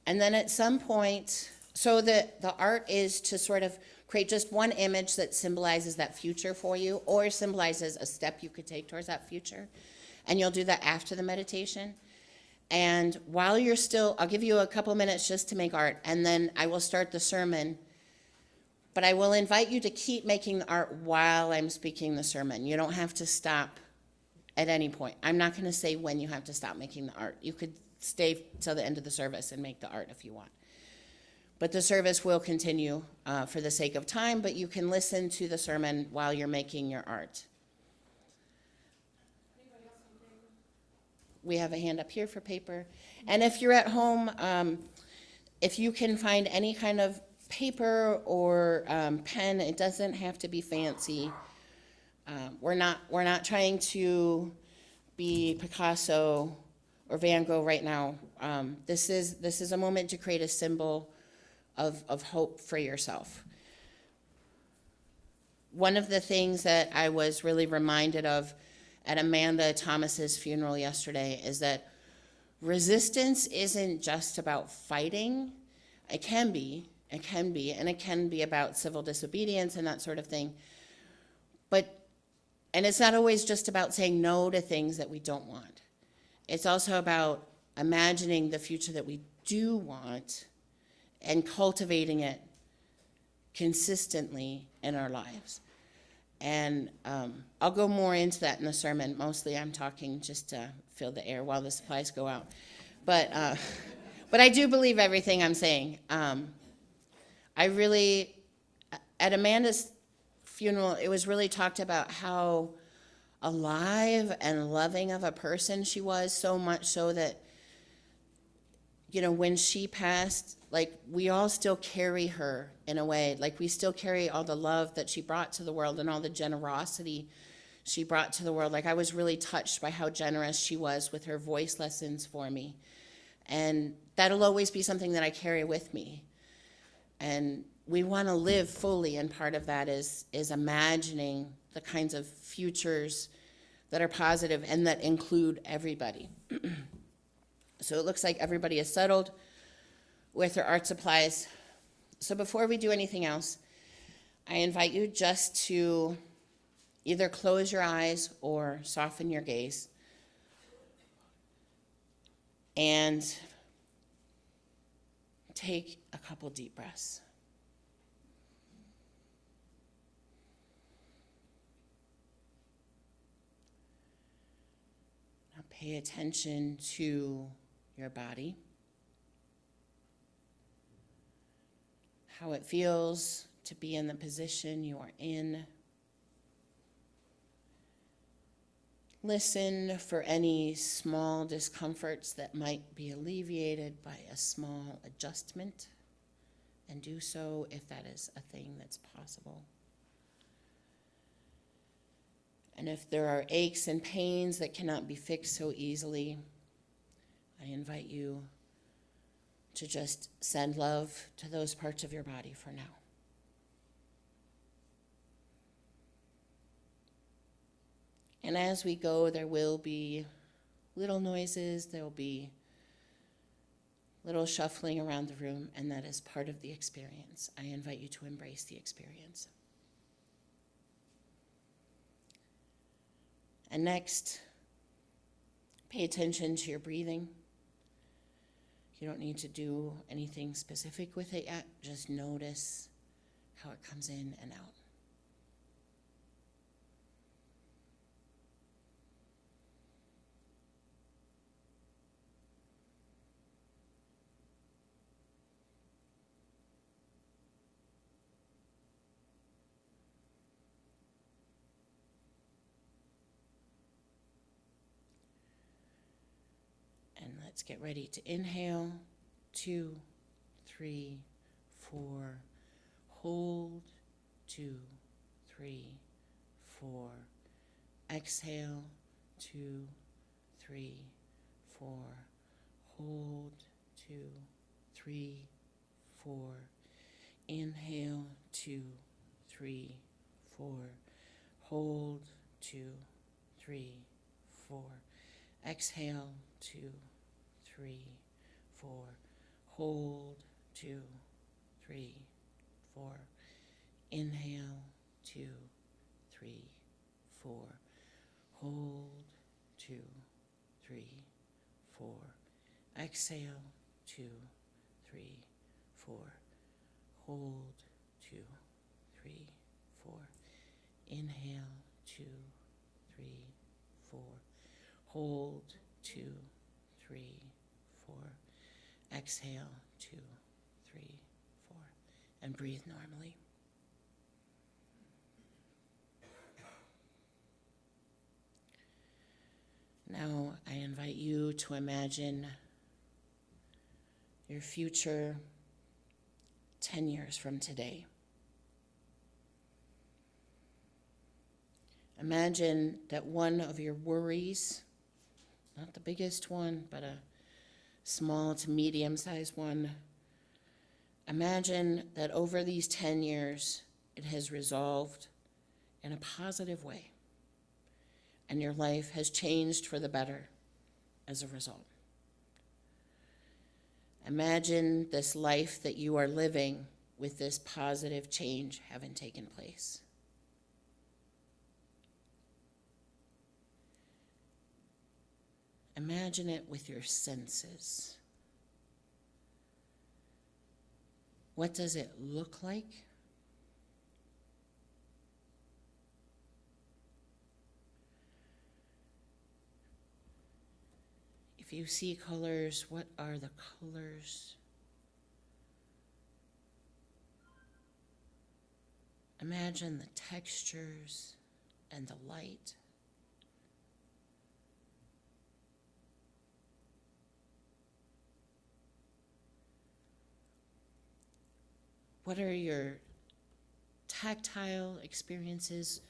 And then at some point, so the art is to sort of create just one image that symbolizes that future for you, or symbolizes a step you could take towards that future. And you'll do that after the meditation. And while you're still, I'll give you a couple minutes just to make art, and then I will start the sermon. But I will invite you to keep making the art while I'm speaking the sermon. You don't have to stop at any point. I'm not going to say when you have to stop making the art. You could stay till the end of the service and make the art if you want. But the service will continue for the sake of time, but you can listen to the sermon while you're making your art. We have a hand up here for paper. And if you're at home, if you can find any kind of paper or pen, it doesn't have to be fancy. We're not trying to be Picasso or Van Gogh right now. This is a moment to create a symbol of hope for yourself. One of the things that I was really reminded of at Amanda Thomas's funeral yesterday is that resistance isn't just about fighting. It can be, and it can be about civil disobedience and that sort of thing. And it's not always just about saying no to things that we don't want. It's also about imagining the future that we do want and cultivating it consistently in our lives. And I'll go more into that in the sermon. Mostly I'm talking just to fill the air while the supplies go out. But I do believe everything I'm saying. I really, at Amanda's funeral, it was really talked about how alive and loving of a person she was, so much so that, when she passed, like, we all still carry her in a way. Like, we still carry all the love that she brought to the world and all the generosity she brought to the world. Like, I was really touched by how generous she was with her voice lessons for me. And that'll always be something that I carry with me. And we want to live fully, and part of that is imagining the kinds of futures that are positive and that include everybody. So it looks like everybody is settled with their art supplies. So before we do anything else, I invite you just to either close your eyes or soften your gaze and take a couple deep breaths. Now pay attention to your body, how it feels to be in the position you are in. Listen for any small discomforts that might be alleviated by a small adjustment, and do so if that is a thing that's possible. And if there are aches and pains that cannot be fixed so easily, I invite you to just send love to those parts of your body for now. And as we go, there will be little noises, there will be little shuffling around the room, and that is part of the experience. I invite you to embrace the experience. And next, pay attention to your breathing. You don't need to do anything specific with it yet. Just notice how it comes in and out. And let's get ready to inhale. 2, 3, 4. Hold. 2, 3, 4. Exhale. 2, 3, 4. Hold. 2, 3, 4. Inhale. 2, 3, 4. Hold. 2, 3, 4. Exhale. 2, 3, 4. Hold, 2, 3, 4. Inhale, 2, 3, 4. Hold, 2, 3, 4. Exhale, 2, 3, 4. Hold, 2, 3, 4. Inhale, 2, 3, 4. Hold, 2, 3, 4. Exhale, 2, 3, 4. And breathe normally. Now I invite you to imagine your future 10 years from today. Imagine that one of your worries, not the biggest one, but a small to medium-sized one, imagine that over these 10 years, it has resolved in a positive way, and your life has changed for the better as a result. Imagine this life that you are living with this positive change having taken place. Imagine it with your senses. What does it look like? If you see colors, what are the colors? Imagine the textures and the light. What are your tactile experiences?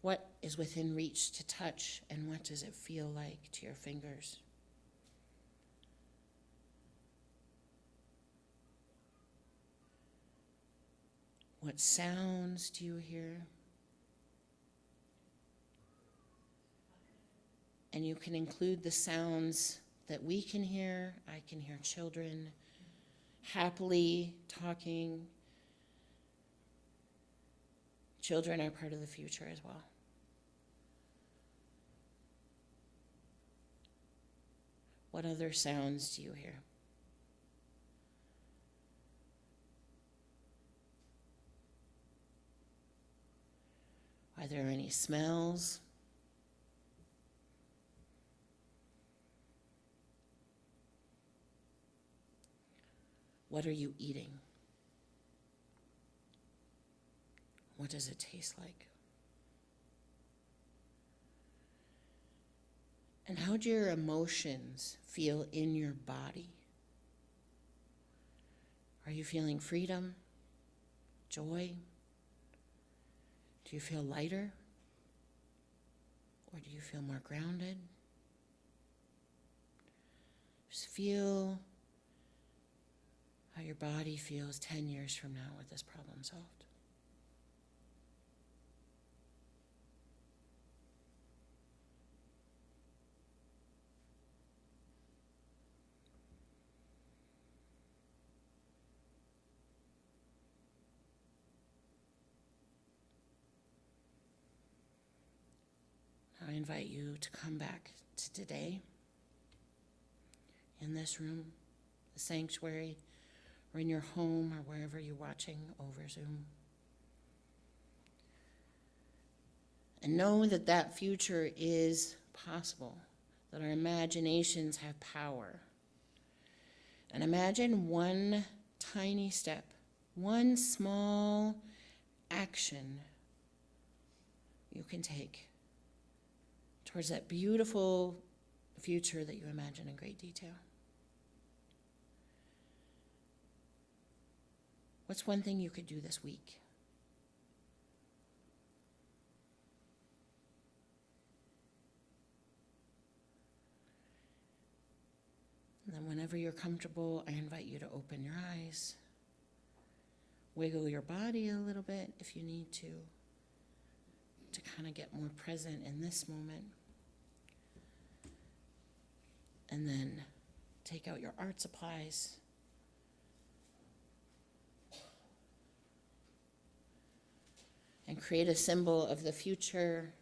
What is within reach to touch, and what does it feel like to your fingers? What sounds do you hear? And you can include the sounds that we can hear. I can hear children happily talking. Children are part of the future as well. What other sounds do you hear? Are there any smells? What are you eating? What does it taste like? And how do your emotions feel in your body? Are you feeling freedom, joy? Do you feel lighter? Or do you feel more grounded? Just feel how your body feels 10 years from now with this problem solved. I invite you to come back to today in this room, the sanctuary, or in your home, or wherever you're watching over Zoom. And know that that future is possible, that our imaginations have power. And imagine one tiny step, one small action you can take towards that beautiful future that you imagine in great detail. What's one thing you could do this week? And then whenever you're comfortable, I invite you to open your eyes, wiggle your body a little bit if you need to kind of get more present in this moment. And then take out your art supplies, create a symbol of the future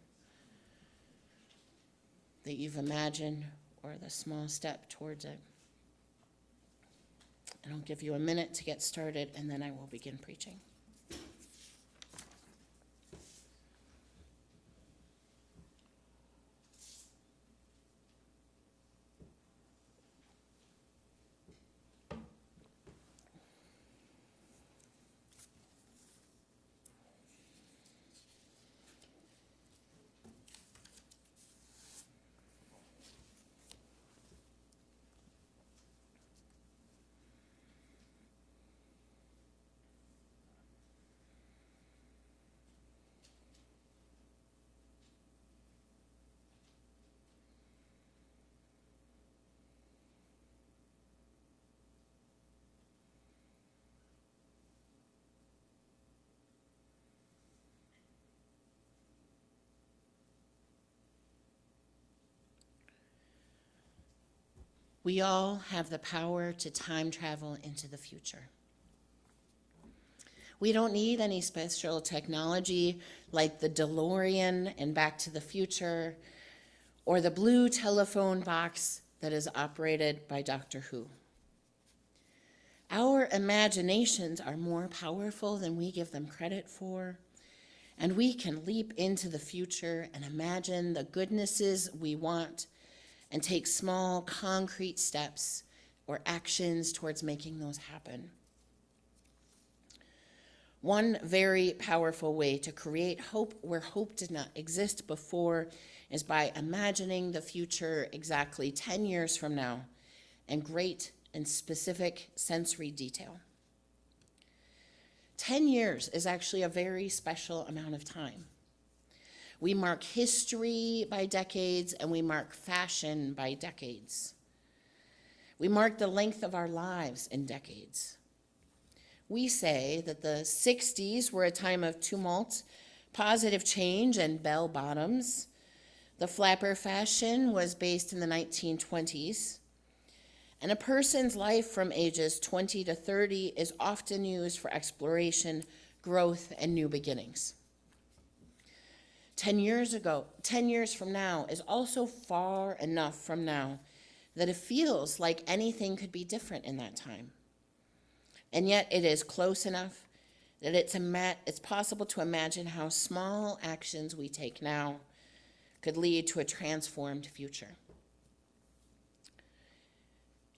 that you've imagined, or the small step towards it. And I'll give you a minute to get started, and then I will begin preaching. We all have the power to time travel into the future. We don't need any special technology like the DeLorean and Back to the Future, or the blue telephone box that is operated by Doctor Who. Our imaginations are more powerful than we give them credit for, and we can leap into the future and imagine the goodnesses we want and take small, concrete steps or actions towards making those happen. One very powerful way to create hope where hope did not exist before is by imagining the future exactly 10 years from now in great and specific sensory detail. 10 years is actually a very special amount of time. We mark history by decades, and we mark fashion by decades. We mark the length of our lives in decades. We say that the 60s were a time of tumult, positive change, and bell bottoms. The flapper fashion was based in the 1920s. And a person's life from ages 20 to 30 is often used for exploration, growth, and new beginnings. 10 years from now is also far enough from now that it feels like anything could be different in that time. And yet it is close enough that it's possible to imagine how small actions we take now could lead to a transformed future.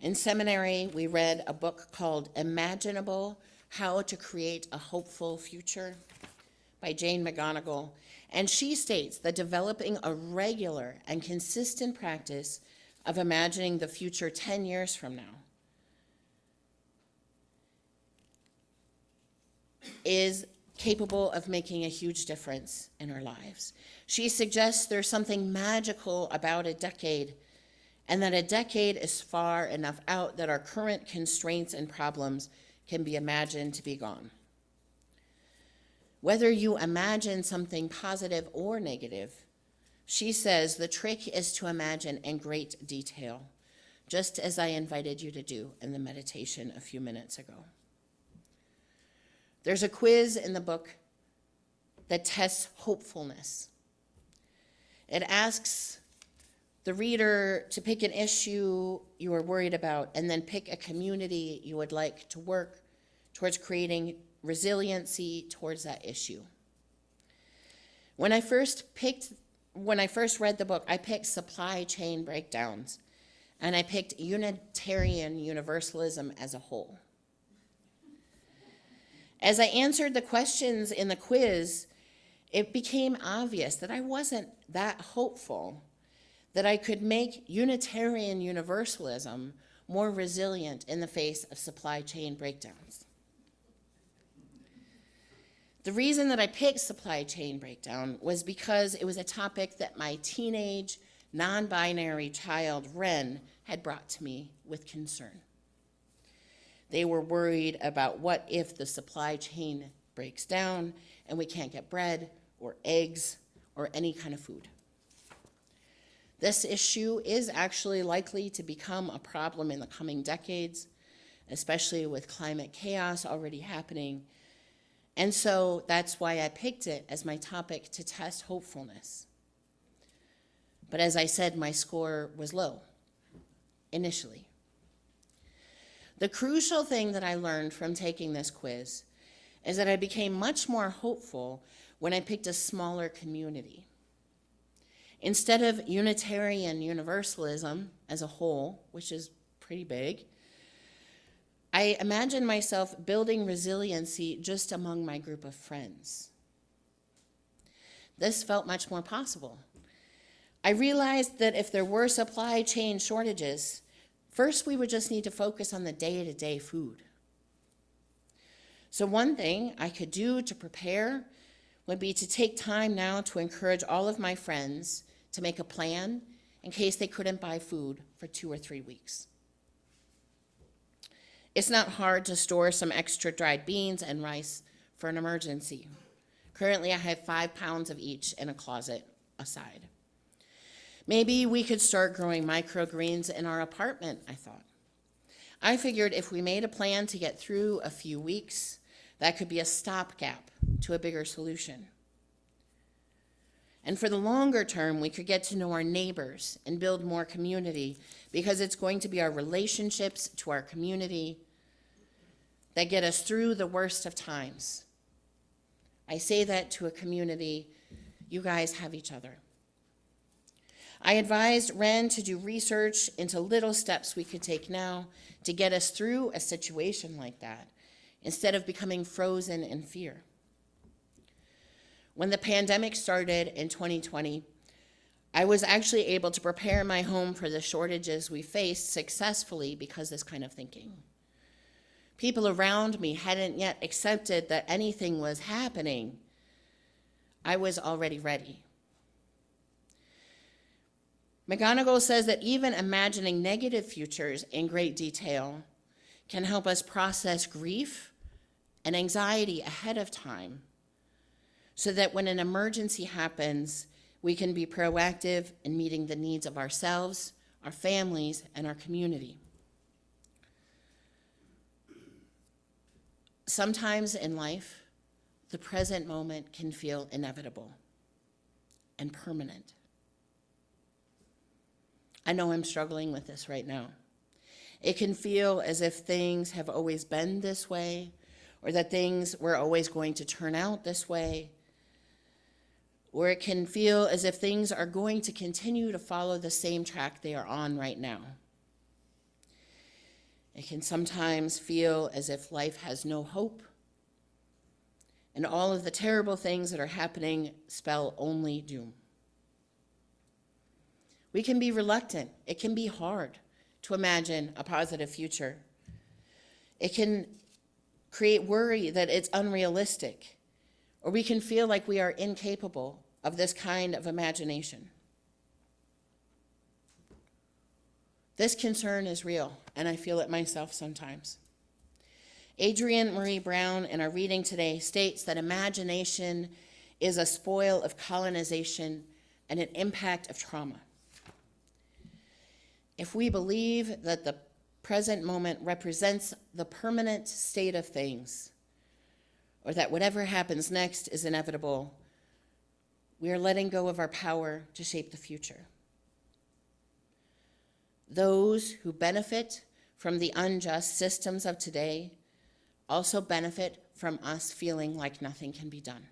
In seminary, we read a book called Imaginable: How to Create a Hopeful Future by Jane McGonigal. And she states that developing a regular and consistent practice of imagining the future 10 years from now is capable of making a huge difference in our lives. She suggests there's something magical about a decade, and that a decade is far enough out that our current constraints and problems can be imagined to be gone. Whether you imagine something positive or negative, she says the trick is to imagine in great detail, just as I invited you to do in the meditation a few minutes ago. There's a quiz in the book that tests hopefulness. It asks the reader to pick an issue you are worried about, and then pick a community you would like to work towards creating resiliency towards that issue. When I first read the book, I picked supply chain breakdowns, and I picked Unitarian Universalism as a whole. As I answered the questions in the quiz, it became obvious that I wasn't that hopeful that I could make Unitarian Universalism more resilient in the face of supply chain breakdowns. The reason that I picked supply chain breakdown was because it was a topic that my teenage, non-binary child, Ren, had brought to me with concern. They were worried about what if the supply chain breaks down and we can't get bread or eggs or any kind of food. This issue is actually likely to become a problem in the coming decades, especially with climate chaos already happening And so that's why I picked it as my topic to test hopefulness. But as I said, my score was low initially. The crucial thing that I learned from taking this quiz is that I became much more hopeful when I picked a smaller community. Instead of Unitarian Universalism as a whole, which is pretty big, I imagined myself building resiliency just among my group of friends. This felt much more possible. I realized that if there were supply chain shortages, first we would just need to focus on the day-to-day food. So one thing I could do to prepare would be to take time now to encourage all of my friends to make a plan in case they couldn't buy food for 2 or 3 weeks. It's not hard to store some extra dried beans and rice for an emergency. Currently, I have 5 pounds of each in a closet aside. Maybe we could start growing microgreens in our apartment, I thought. I figured if we made a plan to get through a few weeks, that could be a stopgap to a bigger solution. And for the longer term, we could get to know our neighbors and build more community, because it's going to be our relationships to our community that get us through the worst of times. I say that to a community. You guys have each other. I advised Ren to do research into little steps we could take now to get us through a situation like that, instead of becoming frozen in fear. When the pandemic started in 2020, I was actually able to prepare my home for the shortages we faced successfully because of this kind of thinking. People around me hadn't yet accepted that anything was happening. I was already ready. McGonigal says that even imagining negative futures in great detail can help us process grief and anxiety ahead of time, so that when an emergency happens, we can be proactive in meeting the needs of ourselves, our families, and our community. Sometimes in life, the present moment can feel inevitable and permanent. I know I'm struggling with this right now. It can feel as if things have always been this way, or that things were always going to turn out this way, or it can feel as if things are going to continue to follow the same track they are on right now. It can sometimes feel as if life has no hope, and all of the terrible things that are happening spell only doom. We can be reluctant. It can be hard to imagine a positive future. It can create worry that it's unrealistic, or we can feel like we are incapable of this kind of imagination. This concern is real, and I feel it myself sometimes. Adrienne Marie Brown, in our reading today, states that imagination is a spoil of colonization and an impact of trauma. If we believe that the present moment represents the permanent state of things, or that whatever happens next is inevitable, we are letting go of our power to shape the future. Those who benefit from the unjust systems of today also benefit from us feeling like nothing can be done.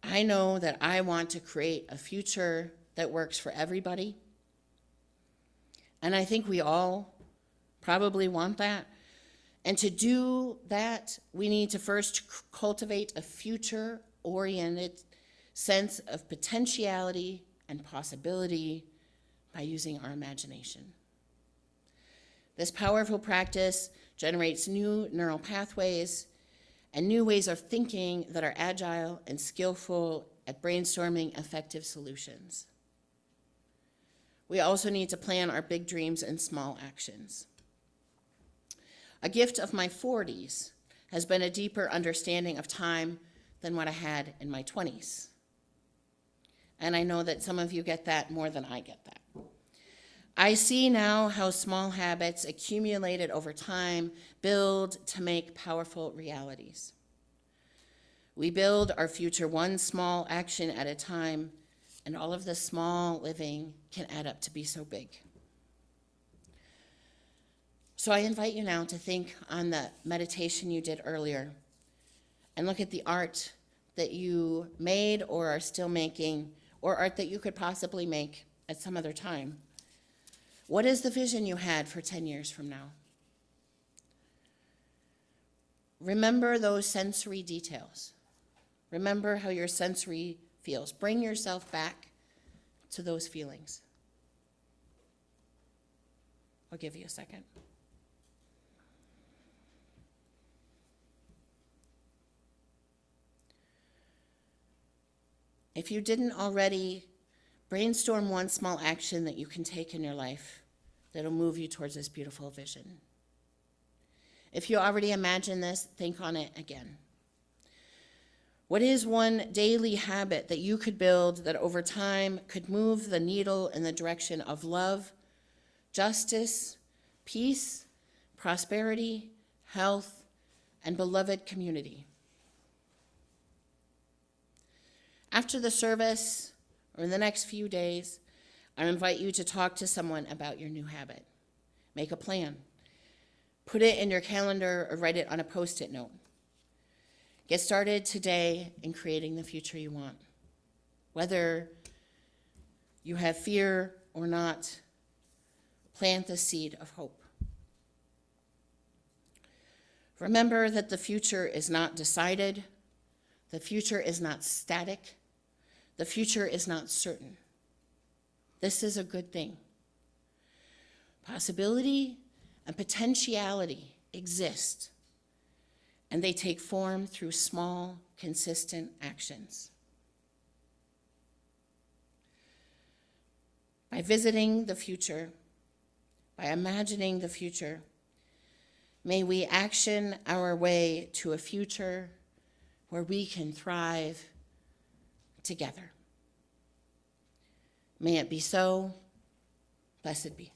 I know that I want to create a future that works for everybody, and I think we all probably want that. And to do that, we need to first cultivate a future-oriented sense of potentiality and possibility by using our imagination. This powerful practice generates new neural pathways and new ways of thinking that are agile and skillful at brainstorming effective solutions. We also need to plan our big dreams and small actions. A gift of my 40s has been a deeper understanding of time than what I had in my 20s. And I know that some of you get that more than I get that. I see now how small habits accumulated over time build to make powerful realities. We build our future one small action at a time, and all of the small living can add up to be so big. So I invite you now to think on the meditation you did earlier and look at the art that you made or are still making, or art that you could possibly make at some other time. What is the vision you had for 10 years from now? Remember those sensory details. Remember how your sensory feels. Bring yourself back to those feelings. I'll give you a second. If you didn't already, brainstorm one small action that you can take in your life that'll move you towards this beautiful vision. If you already imagine this, think on it again. What is one daily habit that you could build that over time could move the needle in the direction of love, justice, peace, prosperity, health, and beloved community? After the service, or in the next few days, I invite you to talk to someone about your new habit. Make a plan. Put it in your calendar or write it on a Post-it note. Get started today in creating the future you want. Whether you have fear or not, plant the seed of hope. Remember that the future is not decided. The future is not static. The future is not certain. This is a good thing. Possibility and potentiality exist, and they take form through small, consistent actions. By visiting the future, by imagining the future, may we action our way to a future where we can thrive together. May it be so. Blessed be.